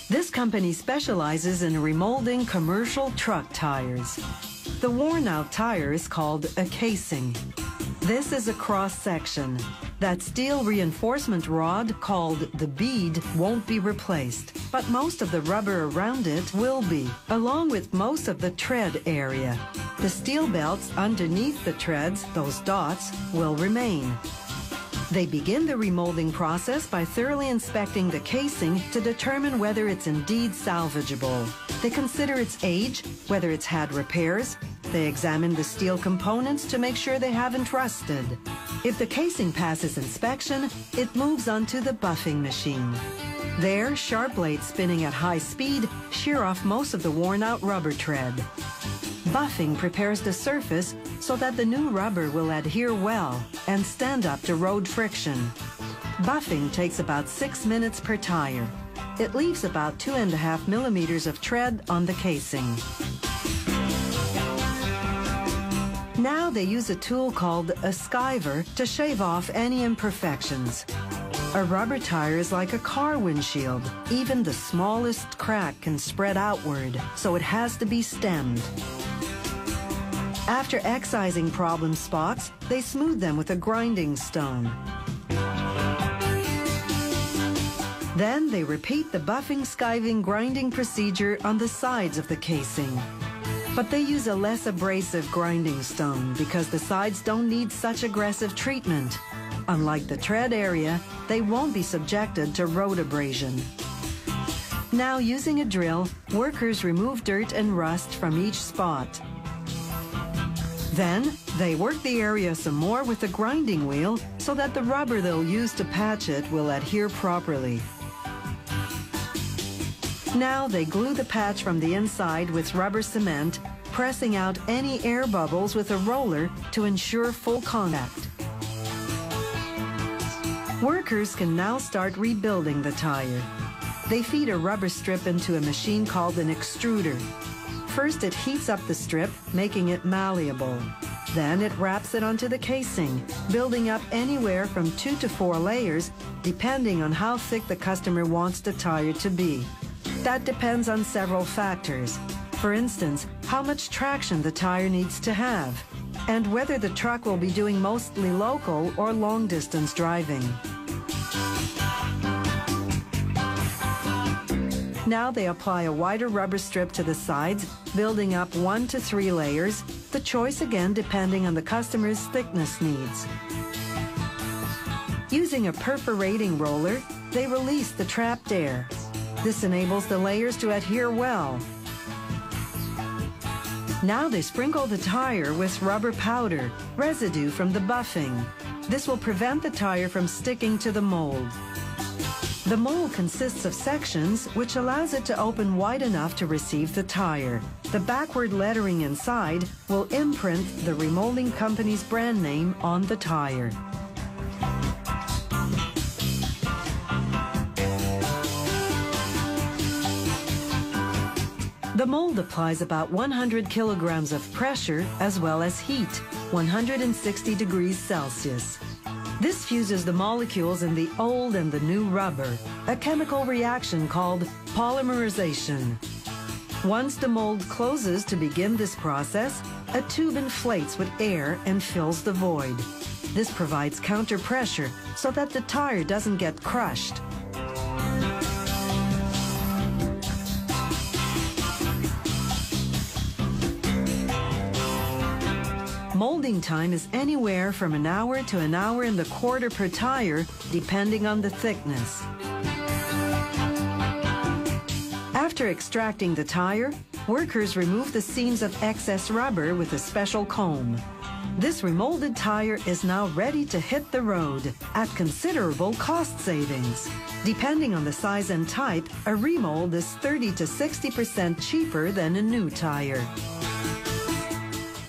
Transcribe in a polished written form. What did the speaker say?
This company specializes in remolding commercial truck tires. The worn-out tire is called a casing. This is a cross-section. That steel reinforcement rod called the bead won't be replaced, but most of the rubber around it will be, along with most of the tread area. The steel belts underneath the treads, those dots, will remain. They begin the remolding process by thoroughly inspecting the casing to determine whether it's indeed salvageable. They consider its age, whether it's had repairs. They examine the steel components to make sure they haven't rusted. If the casing passes inspection, it moves on to the buffing machine. There, sharp blades spinning at high speed shear off most of the worn-out rubber tread. Buffing prepares the surface so that the new rubber will adhere well and stand up to road friction. Buffing takes about 6 minutes per tire. It leaves about 2.5 millimeters of tread on the casing. Now they use a tool called a skiver to shave off any imperfections. A rubber tire is like a car windshield. Even the smallest crack can spread outward, so it has to be stemmed. After excising problem spots, they smooth them with a grinding stone. Then they repeat the buffing, skiving, grinding procedure on the sides of the casing. But they use a less abrasive grinding stone because the sides don't need such aggressive treatment. Unlike the tread area, they won't be subjected to road abrasion. Now, using a drill, workers remove dirt and rust from each spot. Then, they work the area some more with a grinding wheel so that the rubber they'll use to patch it will adhere properly. Now they glue the patch from the inside with rubber cement, pressing out any air bubbles with a roller to ensure full contact. Workers can now start rebuilding the tire. They feed a rubber strip into a machine called an extruder. First, it heats up the strip, making it malleable. Then it wraps it onto the casing, building up anywhere from 2 to 4 layers, depending on how thick the customer wants the tire to be. That depends on several factors. For instance, how much traction the tire needs to have, and whether the truck will be doing mostly local or long-distance driving. Now they apply a wider rubber strip to the sides, building up 1 to 3 layers, the choice again depending on the customer's thickness needs. Using a perforating roller, they release the trapped air. This enables the layers to adhere well. Now they sprinkle the tire with rubber powder, residue from the buffing. This will prevent the tire from sticking to the mold. The mold consists of sections which allows it to open wide enough to receive the tire. The backward lettering inside will imprint the remolding company's brand name on the tire. The mold applies about 100 kilograms of pressure as well as heat, 160 degrees Celsius. This fuses the molecules in the old and the new rubber, a chemical reaction called polymerization. Once the mold closes to begin this process, a tube inflates with air and fills the void. This provides counter pressure so that the tire doesn't get crushed. Molding time is anywhere from an hour to an hour and a quarter per tire, depending on the thickness. After extracting the tire, workers remove the seams of excess rubber with a special comb. This remolded tire is now ready to hit the road at considerable cost savings. Depending on the size and type, a remold is 30 to 60% cheaper than a new tire.